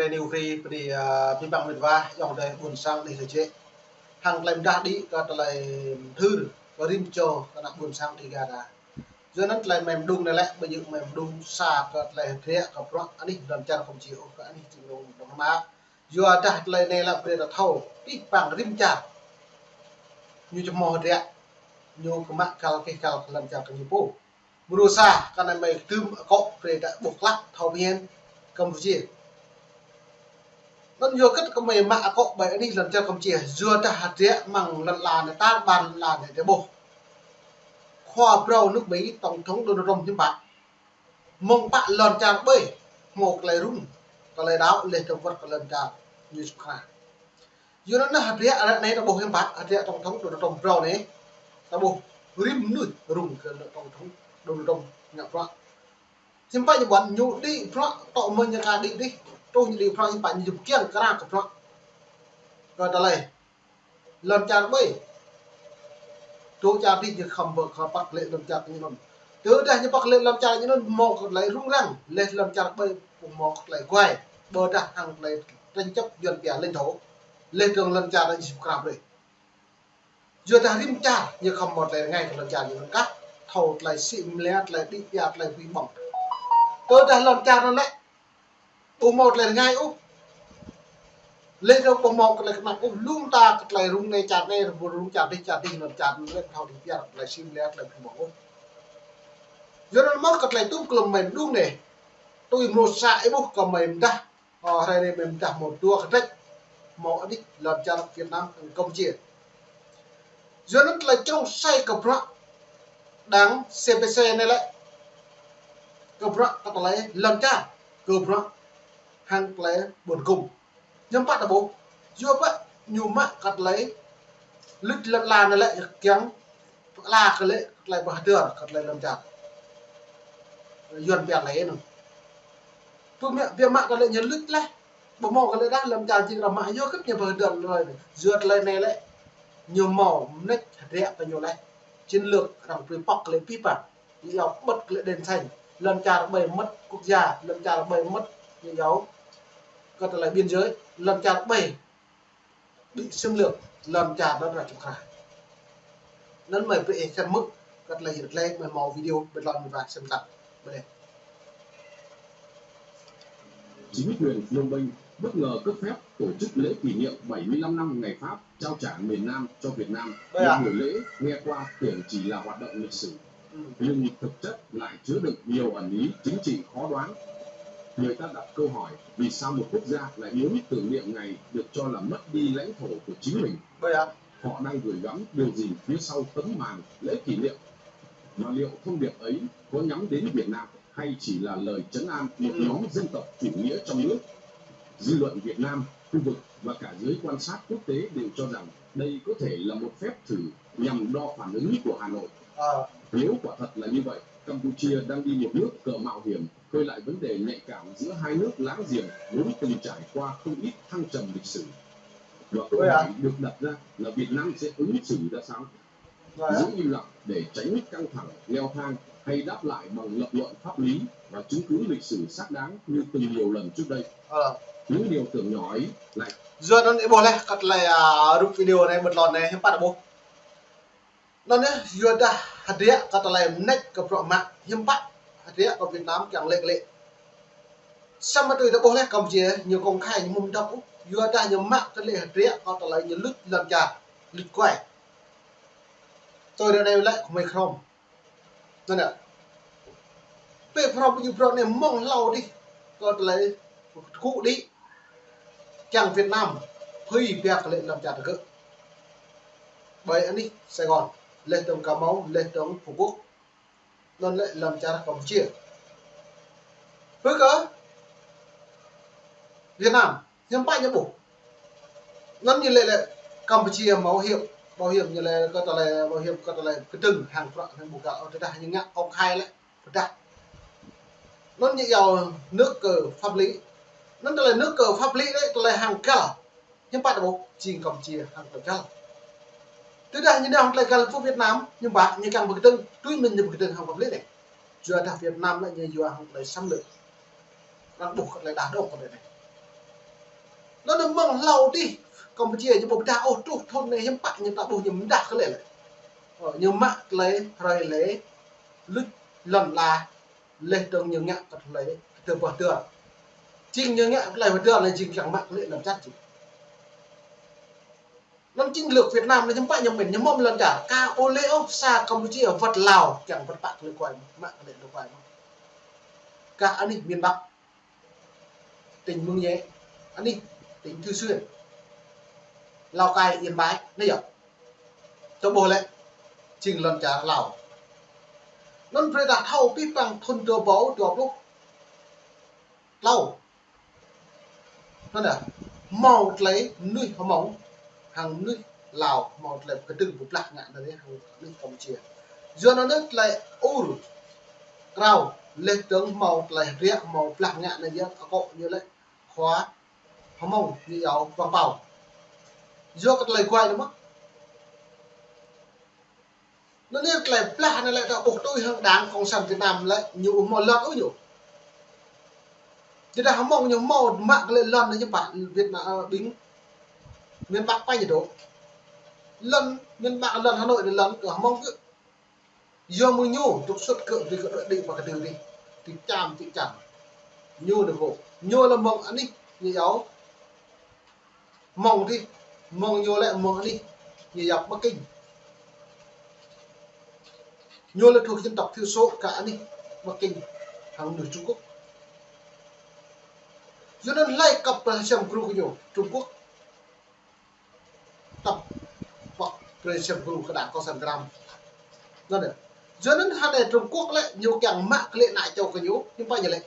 new free di pimpang mitwa yang dari bun sang di sece hang lain dah di kata lain thử và rim cho kana bun sang di gara doนั้นlain mem dung này lại bây giờ mem dung sa kata lain thế ka pro ani dan cara không chịu ka ani chịu dong ma do dah lain này là pre thau pimpang rim cha như cho mò thế như cái mặt kal làm cha cái như berusaha karena mai tum kok pre buộc lắc thau bien Campuchia nó nhiều cách có mấy mạ có bảy đi lần theo Campuchia dưa ta hạt rẽ mằng lần là này ta bàn là để bộ khoa pro nước Mỹ tổng thống Donald Trump nhưng bạn mong bạn lần chàng bơi một lời rung và lời đáo lên trong vật lần chàng như khả dưa nó hạt rẽ ở này là bộ hiểm bạn hạt rẽ tổng thống Donald Trump pro này ta bộ rim nuôi rung cái tổng thống Donald Trump nhập ra xin phải như bạn nhủ đi pro tạo mình như cả đi tôi đi pro xin bạn dùng kiêng cái nào pro rồi ta lấy lần chàng bơi tôi cha đi như không bực họ bắt lệ lần chàng như nó từ đây như bắt lệ lần chàng như nó một lại rung răng lên lần chàng bơi một lại quay bờ ra hàng lại tranh chấp dần bẻ lên thổ lên trường lần chàng là chịu cảm rồi giờ ta rim cha như không một lại ngay lần chàng như nó cắt thầu lại xịn lét lại đi nhạt lại bị bỏng tôi đã lần chàng nó lại một lại ngay úp lên đâu có một lại mặt úp lung ta lại rung này chặt này vừa rung chặt đi lần chặt lên thầu đi nhạt lại xịn lét lại bị bỏng úp giờ nó mất lại tung club mình đúng này tôi một sải bút còn mình ta đây này mình đặt một tua cái một đi lần chặt Việt Nam công chia giờ nó lại trong say cặp đó đáng CPC này lại cặp đó ta lấy lần cha cặp đó hàng lấy buồn cùng nhưng bắt là bố chưa vậy nhiều mắt cắt lấy lít lần là này lại kéo là cái lệ lại bờ tường cắt lấy lần cha dần bẹt lấy nữa tôi mẹ việc mạng cái lệ nhấn lít lại bố mò cái lệ đã lần cha chỉ là mãi vô cấp nhiều bờ tường rồi dượt lên này lại nhiều màu nét đẹp và nhiều này chiến lược đảng phía bọc lấy pipa đi học bật lệ đèn xanh lần trà bày mất quốc gia lần trà bày mất như giáo có thể là biên giới lần trà bày bị xâm lược lần trà đó là trục khải nên mời vị xem mức có là hiện lên mời màu video bên lòng và xem tập bên đây chính quyền Phnom Penh bất ngờ cấp phép tổ chức lễ kỷ niệm 75 năm ngày Pháp trao trả miền Nam cho Việt Nam. Một buổi lễ nghe qua tưởng chỉ là hoạt động lịch sử, nhưng thực chất lại chứa đựng nhiều ẩn ý chính trị khó đoán. Người ta đặt câu hỏi vì sao một quốc gia lại muốn tưởng niệm ngày được cho là mất đi lãnh thổ của chính mình. Họ đang gửi gắm điều gì phía sau tấm màn lễ kỷ niệm? Mà liệu thông điệp ấy có nhắm đến Việt Nam hay chỉ là lời trấn an một nhóm dân tộc chủ nghĩa trong nước? Dư luận Việt Nam, khu vực và cả giới quan sát quốc tế đều cho rằng đây có thể là một phép thử nhằm đo phản ứng của Hà Nội. Nếu quả thật là như vậy, Campuchia đang đi một nước cờ mạo hiểm, khơi lại vấn đề nhạy cảm giữa hai nước láng giềng vốn từng trải qua không ít thăng trầm lịch sử. Và câu hỏi được đặt ra là Việt Nam sẽ ứng xử ra sao? Giữ im lặng để tránh căng thẳng leo thang hay đáp lại bằng lập luận pháp lý và chứng cứ lịch sử xác đáng như từng nhiều lần trước đây? Những điều tưởng nhỏ ấy lại giờ nó lại bố này cắt lại rút video này một lần này hiếm bắt bố nó nhé giờ đã hạt rẽ cắt lại next cặp rọ mạng hiếm bắt hạt rẽ ở Việt Nam chẳng lệ sao mà tôi đã bố này cầm chia nhiều công khai những mông đọc giờ đã nhiều mạng cắt lại hạt rẽ cắt lại nhiều lít lần chả lít quẻ tôi đã đây lại của mày không nên là về phòng như pro này mong lâu đi cắt lại cụ đi chẳng Việt Nam hơi việc lệ làm chặt được bởi anh đi Sài Gòn lên tầng Cà Mau lên tầng Phú Quốc nên lại làm chặt Campuchia với cỡ Việt Nam nhưng ba nhớ bổ nó như lệ Campuchia bảo hiểm như là có là bảo hiểm có là cái từng hàng front hàng bù gạo thế này nhưng ngã công khai lại đặt nó như giàu nước cờ pháp lý nó là nước cờ pháp lý đấy là hàng cả nhưng bạn bố chỉ Campuchia hàng cả thứ đây như nào lại gần phố Việt Nam nhưng bạn như càng một cái tuy mình như một cái hàng pháp lý này chưa đặt Việt Nam lại như vừa hàng lấy xâm lược đang buộc lại đá đâu còn này nó mong lâu đi Campuchia như bộ ta ô trục thôn này hiếm bạn như ta bố nhầm đạt cái lệ như mạc lấy rồi lấy lứt lần là lên trong những ngạc thật lấy từ bỏ tường chinh như ngạc lại vào tường là chinh chẳng mạc lệ làm chắc chỉ năm chiến lược Việt Nam là những bạn nhầm mình nhầm mong lần trả ca ô lễu xa Campuchia vật Lào chẳng vật bạc lên quay mạc lệ được quay cả anh đi miền Bắc tỉnh Mương Nhé anh đi tỉnh Thư Xuyên Lào Cai Yên Bái đây ạ cho bố lệ trình lần trả Lào nó phải đặt thâu biết bằng thôn đưa bố được lúc lâu nó là màu lấy nuôi họ mỏng hàng nuôi Lào màu lấy cái từng một lạc ngạn đấy hàng nuôi Campuchia do nó nước lại ur rau lên tướng màu lại riêng màu lạc ngạn này nhá có như vậy khóa họ mỏng như áo vàng bào do cái lời quay nó mất nó nên lại plá này lại là buộc tôi hơn đáng cộng sản Việt Nam lại nhiều một lần ở nhiều thì đã không mong nhiều màu mạng lên lần này như bạn Việt Nam bính miền Bắc quay nhiệt độ lần miền Bắc lần Hà Nội lần cửa không mong cứ do mưa nhô trục xuất cự thì cự định vào cái đường đi thì chạm thì chẳng nhô được hộ nhô là mong anh đi như giáo mong đi mong nhô lại mong đi như dọc Bắc Kinh nhô là thuộc dân tộc thiểu số cả đi Bắc Kinh hàng người Trung Quốc cho nên lại cặp xem group nhiều Trung Quốc tập hoặc xem group cái đảng Cộng sản Việt Nam đó đấy cho nên hai này Trung Quốc lại nhiều càng mạc lệ lại châu cái nhú nhưng bao giờ lại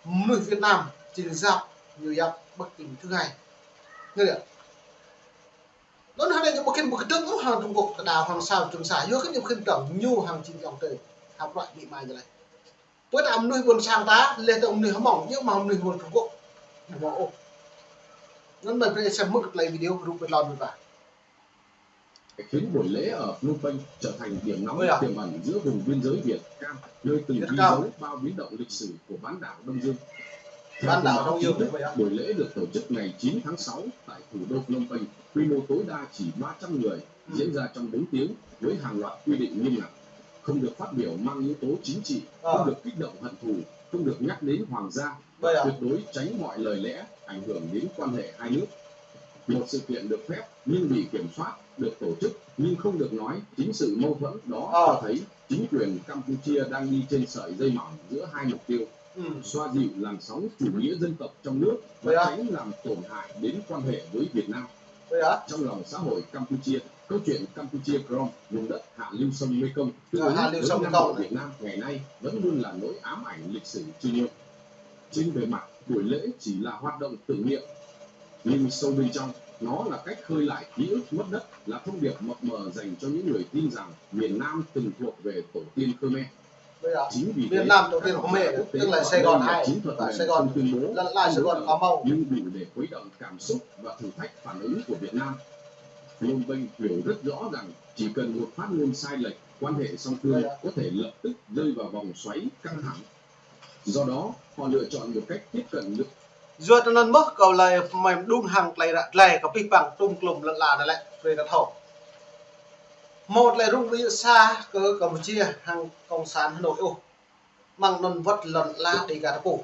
người Việt Nam chỉ dạo nhiều dạo Bắc Kinh thứ hai nghe được nó hai này một cái trứng hàng Trung Quốc đào hàng sao Trường Sa vô cái nhiều khi tổng nhu hàng chín dòng trời học loại bị mai như này với làm nuôi buồn sang tá lên tổng nuôi hấm mỏng nhưng mà nuôi buồn Trung Quốc bộ nó mình xem mức play video group với lon và khiến buổi lễ ở Phnom Penh trở thành điểm nóng tiềm ẩn giữa vùng biên giới Việt Cam, nơi từng ghi dấu bao biến động lịch sử của bán đảo Đông Dương. Bán đảo Đông Dương buổi lễ được tổ chức ngày 9 tháng 6 tại thủ đô Phnom Penh, quy mô tối đa chỉ 300 người, diễn ra trong 4 tiếng với hàng loạt quy định nghiêm ngặt, không được phát biểu mang yếu tố chính trị, không được kích động hận thù, không được nhắc đến hoàng gia, tuyệt đối tránh mọi lời lẽ ảnh hưởng đến quan hệ hai nước. Một sự kiện được phép nhưng bị kiểm soát, được tổ chức nhưng không được nói, chính sự mâu thuẫn đó cho thấy chính quyền Campuchia đang đi trên sợi dây mỏng giữa hai mục tiêu: xoa dịu làn sóng chủ nghĩa dân tộc trong nước và tránh làm tổn hại đến quan hệ với Việt Nam. Trong lòng xã hội Campuchia, câu chuyện Campuchia Krom, vùng đất hạ lưu sông Mekong, tương ứng với Nam Bộ Việt Nam ngày nay vẫn luôn là nỗi ám ảnh lịch sử truy nghiêm. Trên bề mặt, buổi lễ chỉ là hoạt động tưởng niệm, nhưng sâu bên trong, nó là cách khơi lại ký ức mất đất, là thông điệp mập mờ dành cho những người tin rằng miền Nam từng thuộc về tổ tiên Khmer. Chính vì miền Nam tổ tiên Khmer, tức là Sài Gòn 2 và Sài Gòn tuyên bố lại Sài Gòn có màu, nhưng đủ để khuấy động cảm xúc và thử thách phản ứng của Việt Nam. Phnom Penh hiểu rất rõ rằng chỉ cần một phát ngôn sai lệch, quan hệ song phương có thể lập tức rơi vào vòng xoáy căng thẳng. Do đó, họ lựa chọn một cách tiếp cận được. Do cho nên mất cầu lại mày đun hàng lại có phi bằng tung klum là lại về cái thầu một là rung ví xa cơ Campuchia hàng cộng sản Hà Nội mang non vật lần la đi cả cổ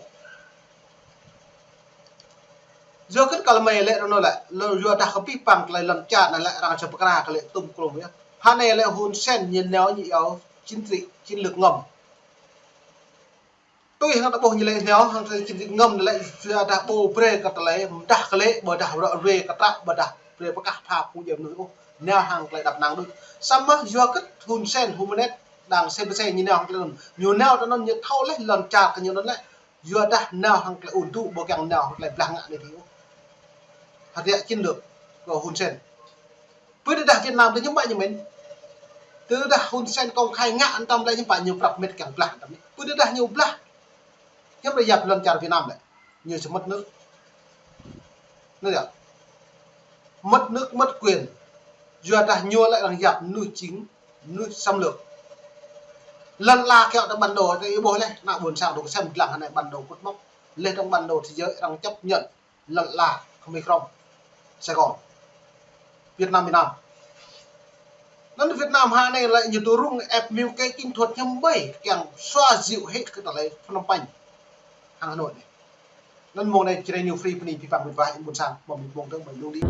do kết cả mày lệ nó lại do đã có phi bằng lại lần chặt này lại đang chụp cái lệ tung klum nhá hai này lại Hun Sen nhìn néo nhị áo chiến lược ngầm tôi hàng đã bổ như lệ néo hàng chiến lược ngầm lại đã bổ pre cả lệ đã cái lệ bờ đã về cả ta bờ đã về các tháp cũng nhiều nữa neo hàng lại đập nắng được xong á do kết Hun Sen Humanet đang xem xe như nào lần nhiều neo cho nó như thâu lấy lần chặt cái nhiều nó lại do đã neo hàng lại ổn tụ bộ càng neo lại lăng ngạn này thì hạt địa chiến lược của Hun Sen với đã Việt Nam tới những bạn như mình từ đã Hun Sen công khai ngạn tâm lại những bạn nhiều đặc biệt càng lạ với đã nhiều lạ nhưng bây giờ lần chặt Việt Nam lại nhiều sẽ mất nước nữa ạ mất nước mất quyền do đã nhua lại đang dập nuôi chính nuôi xâm lược lần là kẹo trong bản đồ cái bố này nào buồn sao đồ xem làm này bản đồ cột mốc lên trong bản đồ thế giới đang chấp nhận lần là không biết không Sài Gòn Việt Nam nên Việt Nam hà này lại như tôi rung ép miêu cái kinh thuật nhâm bảy càng xoa dịu hết cái đó lấy Phnom Penh hàng Hà Nội này nên mùa này chỉ đây nhiều free phần đi phạm vượt vãi buồn sang mà mình buồn thương mình luôn đi